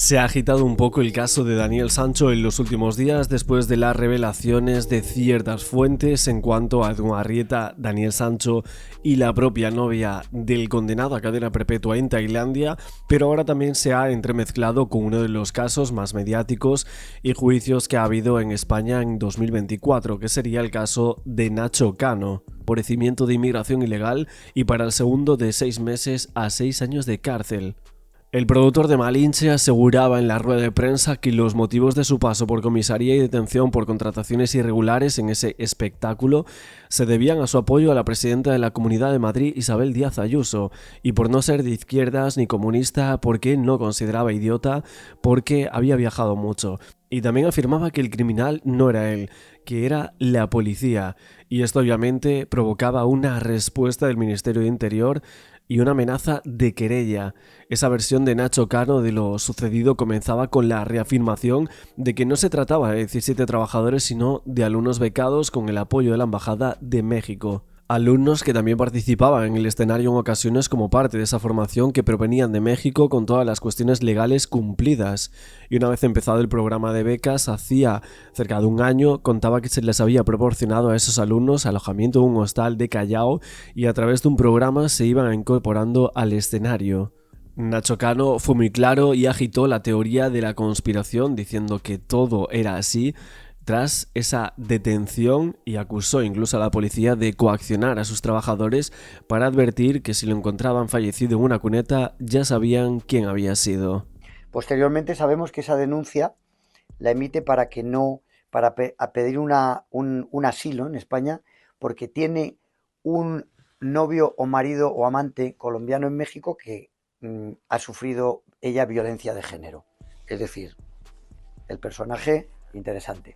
Se ha agitado un poco el caso de Daniel Sancho en los últimos días después de las revelaciones de ciertas fuentes en cuanto a Edwin Arrieta, Daniel Sancho y la propia novia del condenado a cadena perpetua en Tailandia, pero ahora también se ha entremezclado con uno de los casos más mediáticos y juicios que ha habido en España en 2024, que sería el caso de Nacho Cano, enfurecimiento de inmigración ilegal y para el segundo de 6 meses a 6 años de cárcel. El productor de Malinche aseguraba en la rueda de prensa que los motivos de su paso por comisaría y detención por contrataciones irregulares en ese espectáculo se debían a su apoyo a la presidenta de la Comunidad de Madrid, Isabel Díaz Ayuso, y por no ser de izquierdas ni comunista, porque no consideraba idiota, porque había viajado mucho. Y también afirmaba que el criminal no era él, que era la policía, y esto obviamente provocaba una respuesta del Ministerio de Interior y una amenaza de querella. Esa versión de Nacho Cano de lo sucedido comenzaba con la reafirmación de que no se trataba de 17 trabajadores sino de alumnos becados con el apoyo de la Embajada de México. Alumnos que también participaban en el escenario en ocasiones como parte de esa formación que provenían de México con todas las cuestiones legales cumplidas. Y una vez empezado el programa de becas, hacía cerca de un año, contaba que se les había proporcionado a esos alumnos alojamiento en un hostal de Callao y a través de un programa se iban incorporando al escenario. Nacho Cano fue muy claro y agitó la teoría de la conspiración diciendo que todo era así tras esa detención y acusó incluso a la policía de coaccionar a sus trabajadores para advertir que si lo encontraban fallecido en una cuneta ya sabían quién había sido. Posteriormente sabemos que esa denuncia la emite para pedir un asilo en España porque tiene un novio o marido o amante colombiano en México que ha sufrido ella violencia de género. Es decir, el personaje interesante.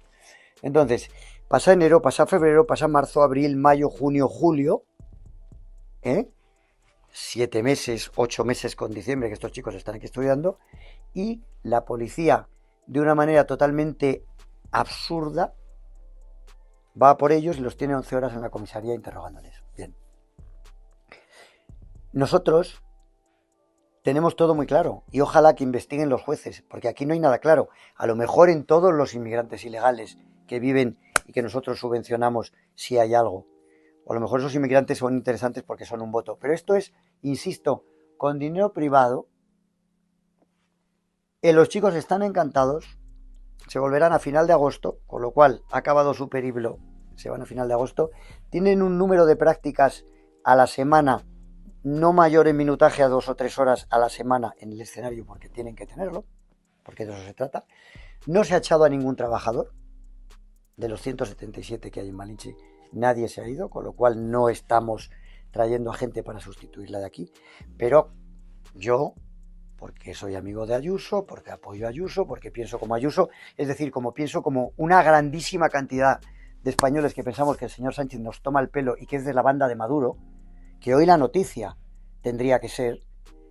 Entonces, pasa enero, pasa febrero, pasa marzo, abril, mayo, junio, julio, 7 meses, 8 meses con diciembre, que estos chicos están aquí estudiando, y la policía, de una manera totalmente absurda, va por ellos y los tiene 11 horas en la comisaría interrogándoles. Bien. Nosotros tenemos todo muy claro y ojalá que investiguen los jueces, porque aquí no hay nada claro. A lo mejor en todos los inmigrantes ilegales que viven y que nosotros subvencionamos sí hay algo. O a lo mejor esos inmigrantes son interesantes porque son un voto. Pero esto es, insisto, con dinero privado. Los chicos están encantados, se volverán a final de agosto, con lo cual ha acabado su periplo, se van a final de agosto. Tienen un número de prácticas a la semana no mayor en minutaje a 2 o 3 horas a la semana en el escenario porque tienen que tenerlo, porque de eso se trata. No se ha echado a ningún trabajador. De los 177 que hay en Malinche, nadie se ha ido, con lo cual no estamos trayendo a gente para sustituirla de aquí. Pero yo, porque soy amigo de Ayuso, porque apoyo a Ayuso, porque pienso como Ayuso, es decir, pienso como una grandísima cantidad de españoles que pensamos que el señor Sánchez nos toma el pelo y que es de la banda de Maduro, que hoy la noticia tendría que ser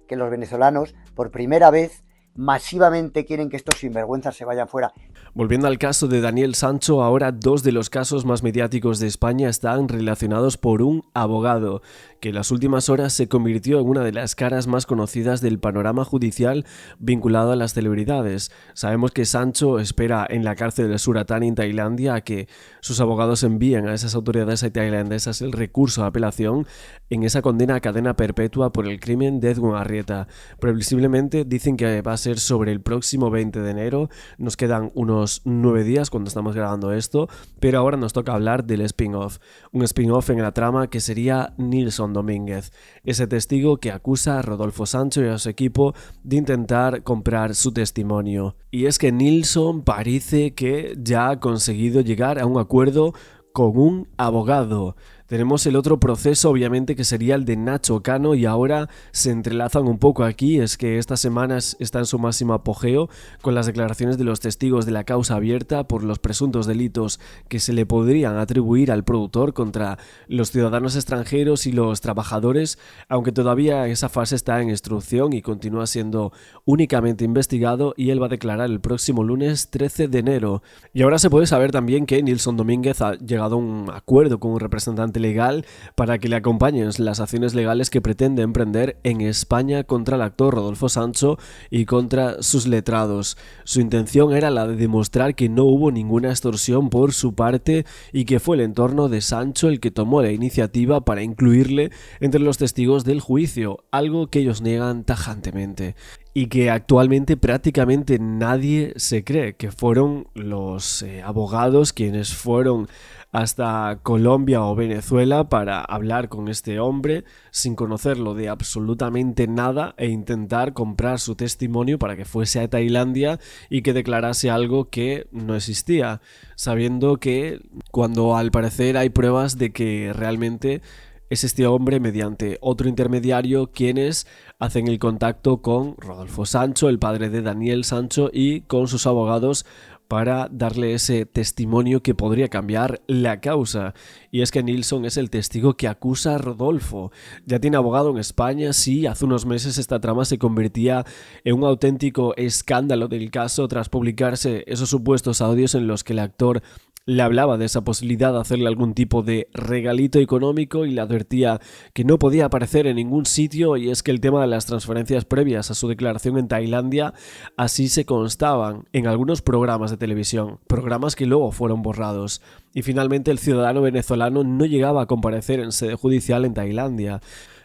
que los venezolanos, por primera vez, masivamente quieren que estos sinvergüenzas se vayan fuera. Volviendo al caso de Daniel Sancho, ahora 2 de los casos más mediáticos de España están relacionados por un abogado, que en las últimas horas se convirtió en una de las caras más conocidas del panorama judicial vinculado a las celebridades. Sabemos que Sancho espera en la cárcel de Suratani en Tailandia a que sus abogados envíen a esas autoridades tailandesas el recurso de apelación en esa condena a cadena perpetua por el crimen de Edwin Arrieta. Previsiblemente dicen que va a ser sobre el próximo 20 de enero, nos quedan unos 9 días cuando estamos grabando esto, pero ahora nos toca hablar del spin-off, un spin-off en la trama que sería Nilson Domínguez, ese testigo que acusa a Rodolfo Sancho y a su equipo de intentar comprar su testimonio. Y es que Nilson parece que ya ha conseguido llegar a un acuerdo con un abogado. Tenemos el otro proceso, obviamente, que sería el de Nacho Cano, y ahora se entrelazan un poco aquí. Es que estas semanas está en su máximo apogeo con las declaraciones de los testigos de la causa abierta por los presuntos delitos que se le podrían atribuir al productor contra los ciudadanos extranjeros y los trabajadores, aunque todavía esa fase está en instrucción y continúa siendo únicamente investigado, y él va a declarar el próximo lunes 13 de enero. Y ahora se puede saber también que Nilson Domínguez ha llegado a un acuerdo con un representante legal para que le acompañen en las acciones legales que pretende emprender en España contra el actor Rodolfo Sancho y contra sus letrados. Su intención era la de demostrar que no hubo ninguna extorsión por su parte y que fue el entorno de Sancho el que tomó la iniciativa para incluirle entre los testigos del juicio, algo que ellos niegan tajantemente. Y que actualmente prácticamente nadie se cree, que fueron los abogados quienes fueron hasta Colombia o Venezuela para hablar con este hombre sin conocerlo de absolutamente nada e intentar comprar su testimonio para que fuese a Tailandia y que declarase algo que no existía, sabiendo que cuando al parecer hay pruebas de que realmente es este hombre mediante otro intermediario quienes hacen el contacto con Rodolfo Sancho, el padre de Daniel Sancho, y con sus abogados para darle ese testimonio que podría cambiar la causa. Y es que Nilsson es el testigo que acusa a Rodolfo. Ya tiene abogado en España, sí, hace unos meses esta trama se convertía en un auténtico escándalo del caso tras publicarse esos supuestos audios en los que el actor le hablaba de esa posibilidad de hacerle algún tipo de regalito económico y le advertía que no podía aparecer en ningún sitio, y es que el tema de las transferencias previas a su declaración en Tailandia así se constaban en algunos programas de televisión, programas que luego fueron borrados, y finalmente el ciudadano venezolano no llegaba a comparecer en sede judicial en Tailandia.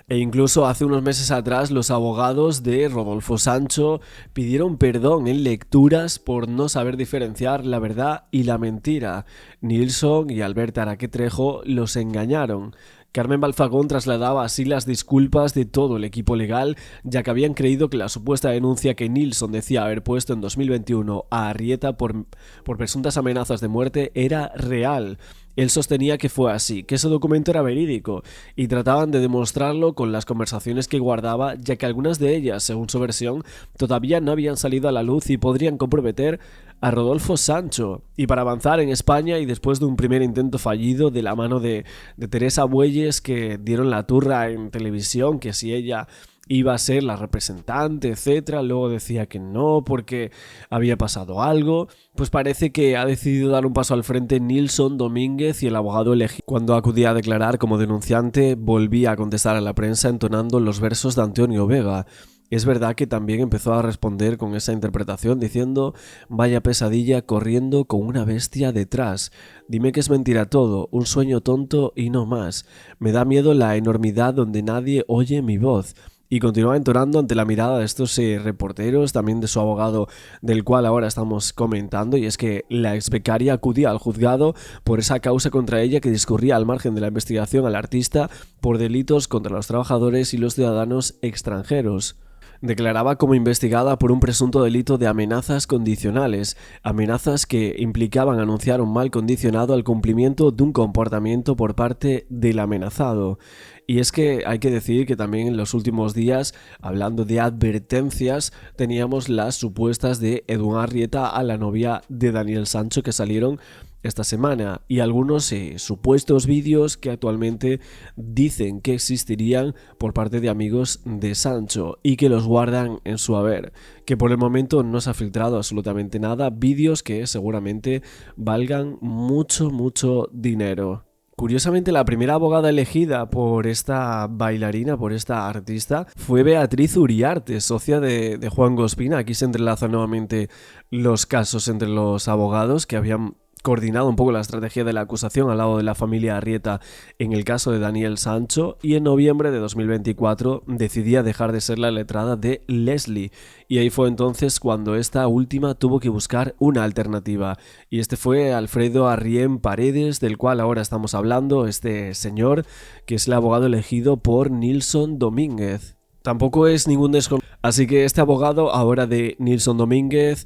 E incluso hace unos meses atrás los abogados de Rodolfo Sancho pidieron perdón en lecturas por no saber diferenciar la verdad y la mentira. Nilsson y Albert Araque Trejo los engañaron. Carmen Balfagón trasladaba así las disculpas de todo el equipo legal, ya que habían creído que la supuesta denuncia que Nilsson decía haber puesto en 2021 a Arrieta por presuntas amenazas de muerte era real. Él sostenía que fue así, que ese documento era verídico, y trataban de demostrarlo con las conversaciones que guardaba, ya que algunas de ellas, según su versión, todavía no habían salido a la luz y podrían comprometer a Rodolfo Sancho. Y para avanzar en España, y después de un primer intento fallido de la mano de Teresa Bueyes, que dieron la turra en televisión, que si ella iba a ser la representante, etcétera, luego decía que no porque había pasado algo, pues parece que ha decidido dar un paso al frente Nilsson Domínguez, y el abogado elegido, cuando acudía a declarar como denunciante, volvía a contestar a la prensa entonando los versos de Antonio Vega. Es verdad que también empezó a responder con esa interpretación diciendo: vaya pesadilla corriendo con una bestia detrás, dime que es mentira todo, un sueño tonto y no más, me da miedo la enormidad donde nadie oye mi voz. Y continuaba entonando ante la mirada de estos reporteros, también de su abogado, del cual ahora estamos comentando, y es que la ex becaria acudía al juzgado por esa causa contra ella que discurría al margen de la investigación al artista por delitos contra los trabajadores y los ciudadanos extranjeros. Declaraba como investigada por un presunto delito de amenazas condicionales, amenazas que implicaban anunciar un mal condicionado al cumplimiento de un comportamiento por parte del amenazado. Y es que hay que decir que también en los últimos días, hablando de advertencias, teníamos las supuestas de Edwin Arrieta a la novia de Daniel Sancho que salieron esta semana, y algunos supuestos vídeos que actualmente dicen que existirían por parte de amigos de Sancho y que los guardan en su haber, que por el momento no se ha filtrado absolutamente nada, vídeos que seguramente valgan mucho dinero. Curiosamente, la primera abogada elegida por esta bailarina, por esta artista, fue Beatriz Uriarte, socia de Juan Gospina. Aquí se entrelazan nuevamente los casos entre los abogados que habían coordinado un poco la estrategia de la acusación al lado de la familia Arrieta en el caso de Daniel Sancho, y en noviembre de 2024 decidía dejar de ser la letrada de Leslie, y ahí fue entonces cuando esta última tuvo que buscar una alternativa, y este fue Alfredo Arrién Paredes, del cual ahora estamos hablando, este señor que es el abogado elegido por Nilsson Domínguez. Tampoco es ningún desconocido, así que este abogado ahora de Nilsson Domínguez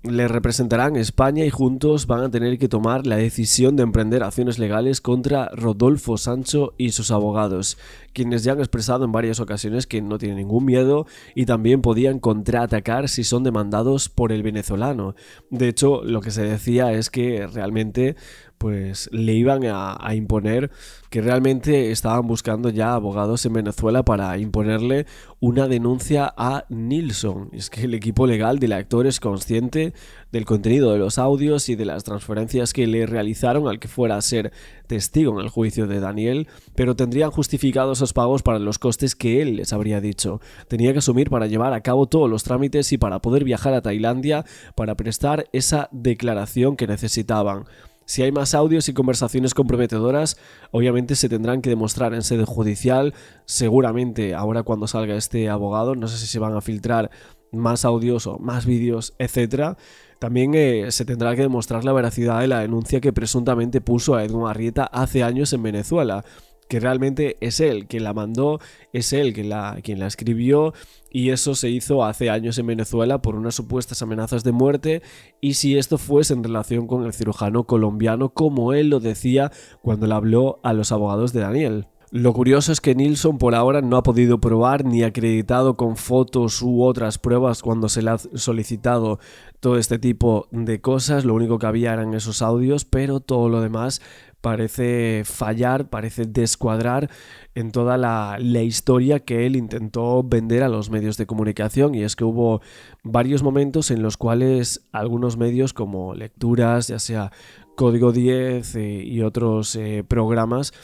le representarán España y juntos van a tener que tomar la decisión de emprender acciones legales contra Rodolfo Sancho y sus abogados, quienes ya han expresado en varias ocasiones que no tienen ningún miedo y también podían contraatacar si son demandados por el venezolano. De hecho, lo que se decía es que realmente pues le iban a imponer, que realmente estaban buscando ya abogados en Venezuela para imponerle una denuncia a Nilsson. Y es que el equipo legal del actor es consciente del contenido de los audios y de las transferencias que le realizaron al que fuera a ser testigo en el juicio de Daniel, pero tendrían justificados esos pagos para los costes que él les habría dicho. Tenía que asumir para llevar a cabo todos los trámites y para poder viajar a Tailandia para prestar esa declaración que necesitaban. Si hay más audios y conversaciones comprometedoras, obviamente se tendrán que demostrar en sede judicial. Seguramente ahora cuando salga este abogado, no sé si se van a filtrar más audios o más vídeos, etc. También se tendrá que demostrar la veracidad de la denuncia que presuntamente puso a Edmundo Arrieta hace años en Venezuela, que realmente es él quien la mandó, es él quien la escribió, y eso se hizo hace años en Venezuela por unas supuestas amenazas de muerte, y si esto fuese en relación con el cirujano colombiano, como él lo decía cuando le habló a los abogados de Daniel. Lo curioso es que Nilsson por ahora no ha podido probar ni acreditado con fotos u otras pruebas cuando se le ha solicitado todo este tipo de cosas. Lo único que había eran esos audios, pero todo lo demás parece fallar, parece descuadrar en toda la historia que él intentó vender a los medios de comunicación. Y es que hubo varios momentos en los cuales algunos medios como Lecturas, ya sea Código 10 y otros programas,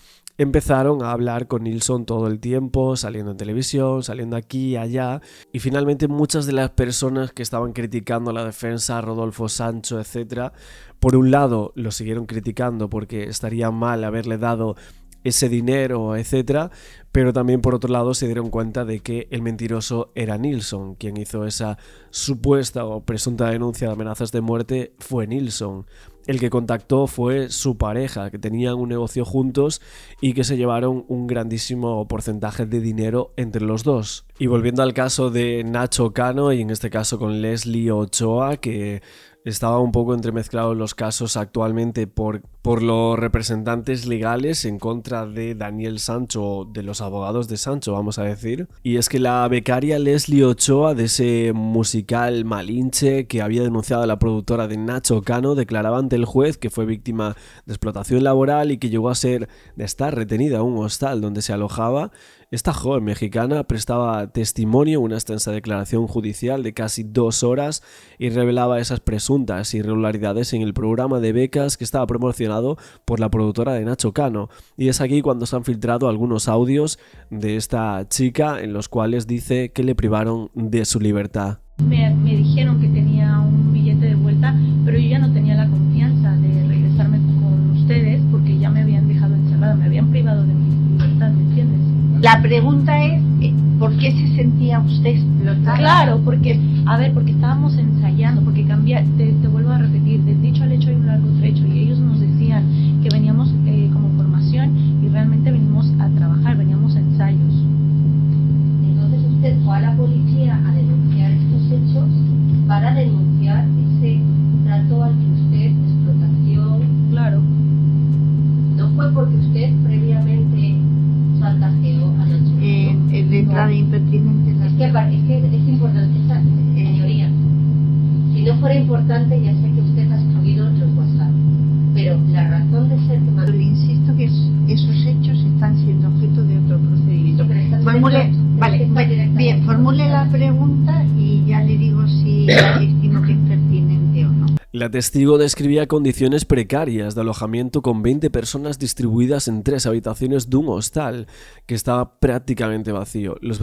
empezaron a hablar con Nilsson todo el tiempo, saliendo en televisión, saliendo aquí y allá, y finalmente muchas de las personas que estaban criticando la defensa, Rodolfo Sancho, etc., por un lado lo siguieron criticando porque estaría mal haberle dado ese dinero, etc., pero también por otro lado se dieron cuenta de que el mentiroso era Nilsson. Quien hizo esa supuesta o presunta denuncia de amenazas de muerte fue Nilsson. El que contactó fue su pareja, que tenían un negocio juntos y que se llevaron un grandísimo porcentaje de dinero entre los dos. Y volviendo al caso de Nacho Cano, y en este caso con Leslie Ochoa, que estaba un poco entremezclados los casos actualmente por los representantes legales en contra de Daniel Sancho, de los abogados de Sancho, vamos a decir. Y es que la becaria Leslie Ochoa, de ese musical Malinche que había denunciado a la productora de Nacho Cano, declaraba ante el juez que fue víctima de explotación laboral y que llegó a estar retenida en un hostal donde se alojaba. Esta joven mexicana prestaba testimonio en una extensa declaración judicial de casi 2 horas y revelaba esas presuntas irregularidades en el programa de becas que estaba promocionado por la productora de Nacho Cano. Y es aquí cuando se han filtrado algunos audios de esta chica en los cuales dice que le privaron de su libertad. Me dijeron que tenía un billete de vuelta, pero yo ya no tenía la confianza de regresarme con ustedes porque ya me habían dejado encerrada, me habían privado de mi libertad, ¿me entiendes? La pregunta es, ¿por qué se sentía usted explotada? Claro, porque estábamos ensayando, porque te vuelvo a repetir, del dicho al hecho hay un largo trecho, y ellos nos decían que veníamos como formación y realmente venimos a trabajar, veníamos a ensayos. Entonces usted fue a la policía a denunciar estos hechos para denunciar ese trato al que usted, explotación. Claro. No fue porque usted previamente chantajeó a Nacho. El letrado impertinente. Es que es importante, señoría. Si no fuera importante, ya sé que usted ha excluido los WhatsApp. Pero la razón de ser que Le insisto que esos hechos están siendo objeto de otro procedimiento. Formule la pregunta y ya le digo si estimo que es pertinente o no. La testigo describía condiciones precarias de alojamiento con 20 personas distribuidas en 3 habitaciones de un hostal que estaba prácticamente vacío. Los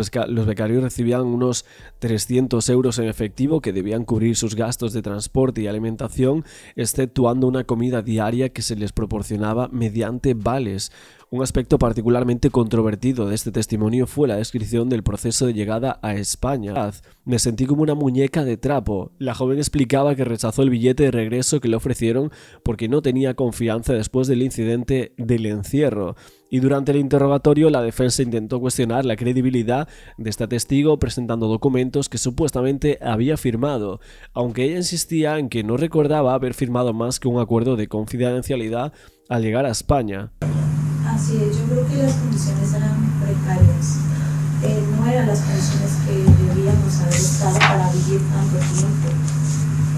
becarios recibían unos 300 euros en efectivo que debían cubrir sus gastos de transporte y alimentación, exceptuando una comida diaria que se les proporcionaba mediante vales. Un aspecto particularmente controvertido de este testimonio fue la descripción del proceso de llegada a España. Me sentí como una muñeca de trapo. La joven explicaba que rechazó el billete de regreso que le ofrecieron porque no tenía confianza después del incidente del encierro. Y durante el interrogatorio la defensa intentó cuestionar la credibilidad de esta testigo presentando documentos que supuestamente había firmado, aunque ella insistía en que no recordaba haber firmado más que un acuerdo de confidencialidad al llegar a España. Así es, yo creo que las condiciones eran precarias, no eran las condiciones que debíamos haber estado para vivir tanto tiempo.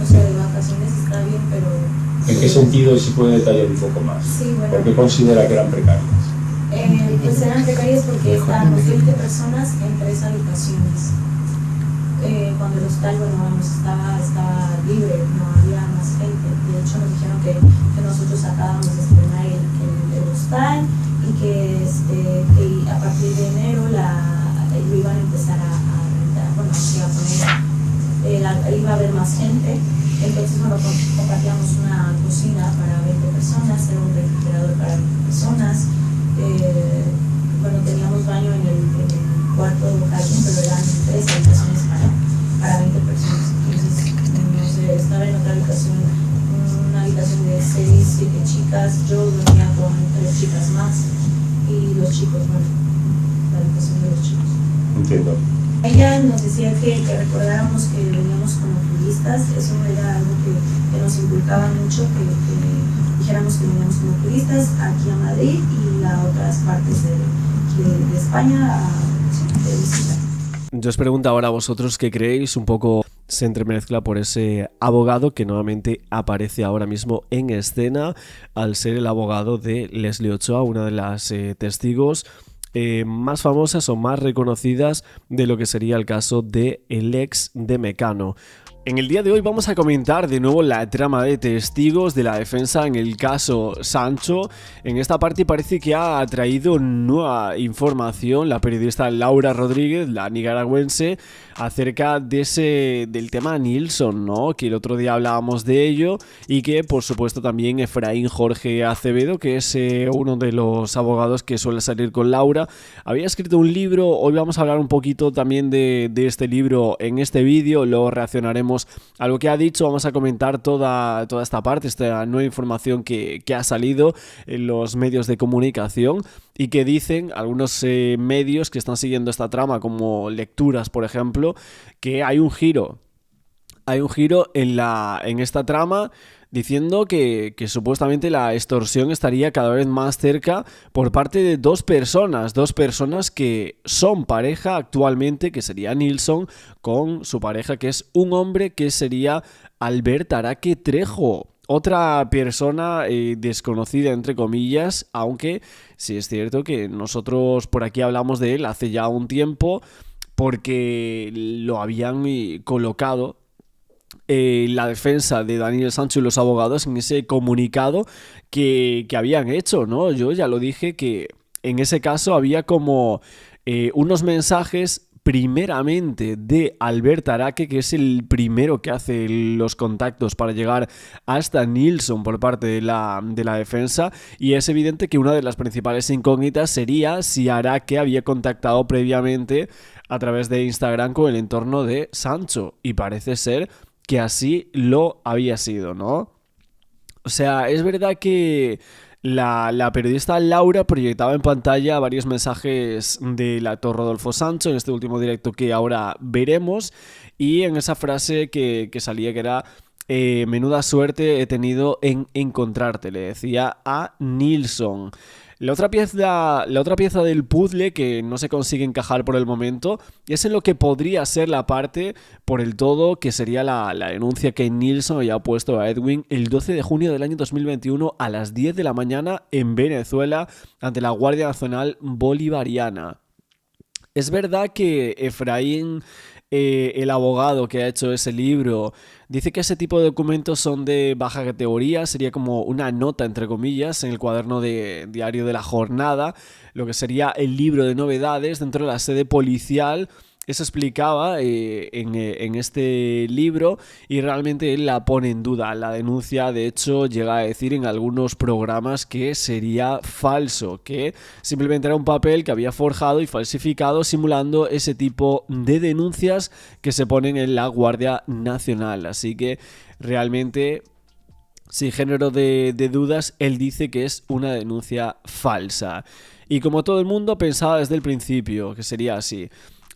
O sea, de vacaciones está bien, pero ¿En qué sentido, si puede detallar un poco más? Sí, bueno. ¿Por qué considera que eran precarias? Pues eran precarias porque estábamos 20 personas en 3 habitaciones. Cuando el hostal, estaba libre, no había más gente. De hecho, nos dijeron que nosotros acabamos de estrenar el hostal y que a partir de enero lo iban a empezar a rentar. Bueno, se iba a poner, iba a haber más gente. Entonces, compartíamos una cocina para 20 personas, era un refrigerador para 20 personas. Teníamos baño en el cuarto jardín, pero eran 3 habitaciones para 20 personas. Entonces, estaba en otra habitación, una habitación de 6, 7 chicas. Yo dormía con 3 chicas más y los chicos, la habitación de los chicos. Entiendo. Ella nos decía que recordáramos que veníamos como turistas. Eso era algo que nos inculcaba mucho, que dijéramos que veníamos como turistas aquí a Madrid y a otras partes de España de visita. Yo os pregunto ahora a vosotros qué creéis, un poco se entremezcla por ese abogado que nuevamente aparece ahora mismo en escena al ser el abogado de Leslie Ochoa, una de las testigos más famosas o más reconocidas de lo que sería el caso de el ex de Mecano. En el día de hoy vamos a comentar de nuevo la trama de testigos de la defensa en el caso Sancho. En esta parte parece que ha traído nueva información la periodista Laura Rodríguez, la nicaragüense, acerca del tema Nilson, ¿no? Que el otro día hablábamos de ello y que por supuesto también Efraín Jorge Acevedo, que es uno de los abogados que suele salir con Laura, había escrito un libro. Hoy vamos a hablar un poquito también de este libro en este vídeo, luego reaccionaremos a lo que ha dicho, vamos a comentar toda esta parte, esta nueva información que ha salido en los medios de comunicación y que dicen algunos medios que están siguiendo esta trama, como Lecturas, por ejemplo, que hay un giro en esta trama, diciendo que supuestamente la extorsión estaría cada vez más cerca por parte de dos personas que son pareja actualmente, que sería Nilson con su pareja, que es un hombre que sería Albert Araque Trejo. Otra persona desconocida, entre comillas, aunque sí es cierto que nosotros por aquí hablamos de él hace ya un tiempo porque lo habían colocado la defensa de Daniel Sancho y los abogados en ese comunicado que habían hecho, ¿no? Yo ya lo dije que en ese caso había como unos mensajes primeramente de Albert Araque, que es el primero que hace los contactos para llegar hasta Nilson por parte de la defensa, y es evidente que una de las principales incógnitas sería si Araque había contactado previamente a través de Instagram con el entorno de Sancho, y parece ser que así lo había sido, ¿no? O sea, es verdad que la periodista Laura proyectaba en pantalla varios mensajes del actor Rodolfo Sancho en este último directo que ahora veremos, y en esa frase que salía que era menuda suerte he tenido en encontrarte, le decía a Nilson. La otra pieza del puzzle que no se consigue encajar por el momento es en lo que podría ser la parte por el todo que sería la denuncia que Nilson había puesto a Edwin el 12 de junio del año 2021 a las 10 de la mañana en Venezuela ante la Guardia Nacional Bolivariana. Es verdad que Efraín, el abogado que ha hecho ese libro, dice que ese tipo de documentos son de baja categoría, sería como una nota, entre comillas, en el cuaderno de diario de la jornada, lo que sería el libro de novedades dentro de la sede policial. Eso explicaba en este libro, y realmente él la pone en duda. La denuncia, de hecho, llega a decir en algunos programas que sería falso, que simplemente era un papel que había forjado y falsificado simulando ese tipo de denuncias que se ponen en la Guardia Nacional. Así que realmente, sin género de dudas, él dice que es una denuncia falsa. Y como todo el mundo pensaba desde el principio que sería así.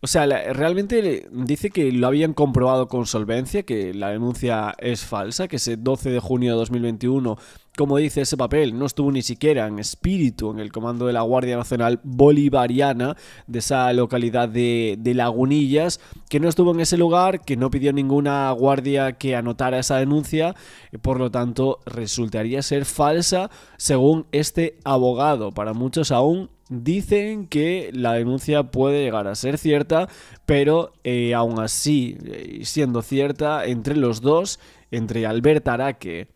O sea, realmente dice que lo habían comprobado con solvencia, que la denuncia es falsa, que ese 12 de junio de 2021 como dice ese papel, no estuvo ni siquiera en espíritu en el comando de la Guardia Nacional Bolivariana de esa localidad de Lagunillas, que no estuvo en ese lugar, que no pidió ninguna guardia que anotara esa denuncia, y por lo tanto resultaría ser falsa según este abogado. Para muchos aún dicen que la denuncia puede llegar a ser cierta, pero aún así, siendo cierta, entre los dos, entre Albert Araque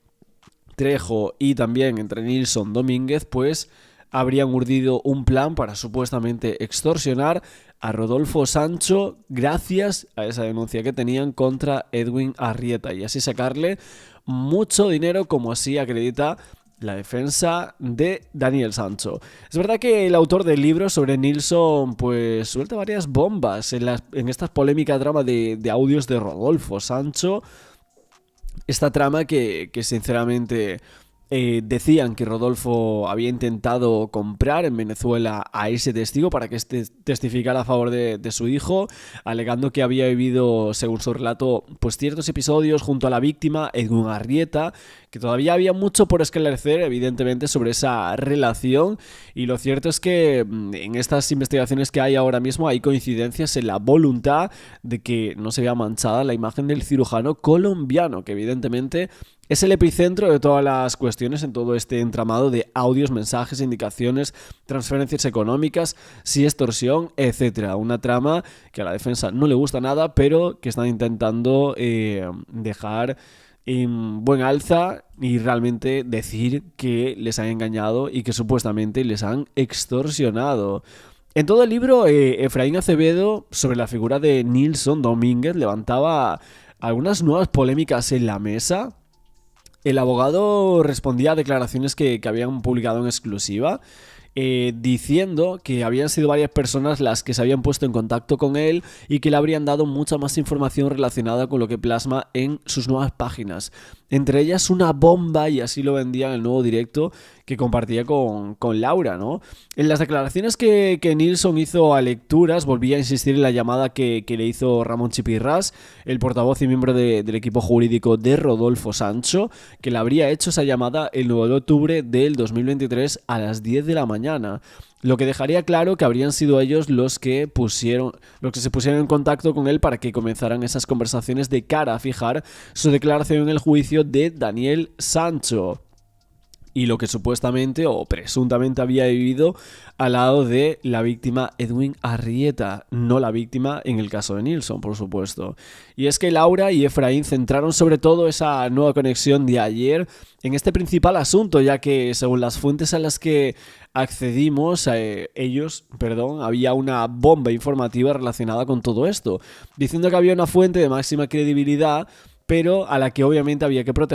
Trejo y también entre Nilson Domínguez, pues habrían urdido un plan para supuestamente extorsionar a Rodolfo Sancho gracias a esa denuncia que tenían contra Edwin Arrieta y así sacarle mucho dinero, como así acredita la defensa de Daniel Sancho. Es verdad que el autor del libro sobre Nilson pues suelta varias bombas en esta polémica trama de audios de Rodolfo Sancho. Esta trama que sinceramente decían que Rodolfo había intentado comprar en Venezuela a ese testigo para que testificara a favor de su hijo, alegando que había vivido, según su relato, pues ciertos episodios junto a la víctima, Edwin Arrieta, que todavía había mucho por esclarecer, evidentemente, sobre esa relación, y lo cierto es que en estas investigaciones que hay ahora mismo hay coincidencias en la voluntad de que no se vea manchada la imagen del cirujano colombiano, que evidentemente es el epicentro de todas las cuestiones en todo este entramado de audios, mensajes, indicaciones, transferencias económicas, si extorsión, etcétera. Una trama que a la defensa no le gusta nada, pero que están intentando dejar en buen alza y realmente decir que les han engañado y que supuestamente les han extorsionado. En todo el libro, Efraín Acevedo, sobre la figura de Nilson Domínguez, levantaba algunas nuevas polémicas en la mesa. El abogado respondía a declaraciones que habían publicado en exclusiva, diciendo que habían sido varias personas las que se habían puesto en contacto con él y que le habrían dado mucha más información relacionada con lo que plasma en sus nuevas páginas. Entre ellas una bomba, y así lo vendía en el nuevo directo que compartía con Laura, ¿no? En las declaraciones que Nilson hizo a lecturas, volvía a insistir en la llamada que le hizo Ramón Chipirrás, el portavoz y miembro del equipo jurídico de Rodolfo Sancho, que le habría hecho esa llamada el 9 de octubre del 2023 a las 10 de la mañana. Lo que dejaría claro que habrían sido ellos los que se pusieron en contacto con él para que comenzaran esas conversaciones de cara a fijar su declaración en el juicio de Daniel Sancho. Y lo que supuestamente o presuntamente había vivido al lado de la víctima Edwin Arrieta, no la víctima en el caso de Nilson, por supuesto. Y es que Laura y Efraín centraron sobre todo esa nueva conexión de ayer en este principal asunto, ya que según las fuentes a las que accedimos, había una bomba informativa relacionada con todo esto, diciendo que había una fuente de máxima credibilidad, pero a la que obviamente había que proteger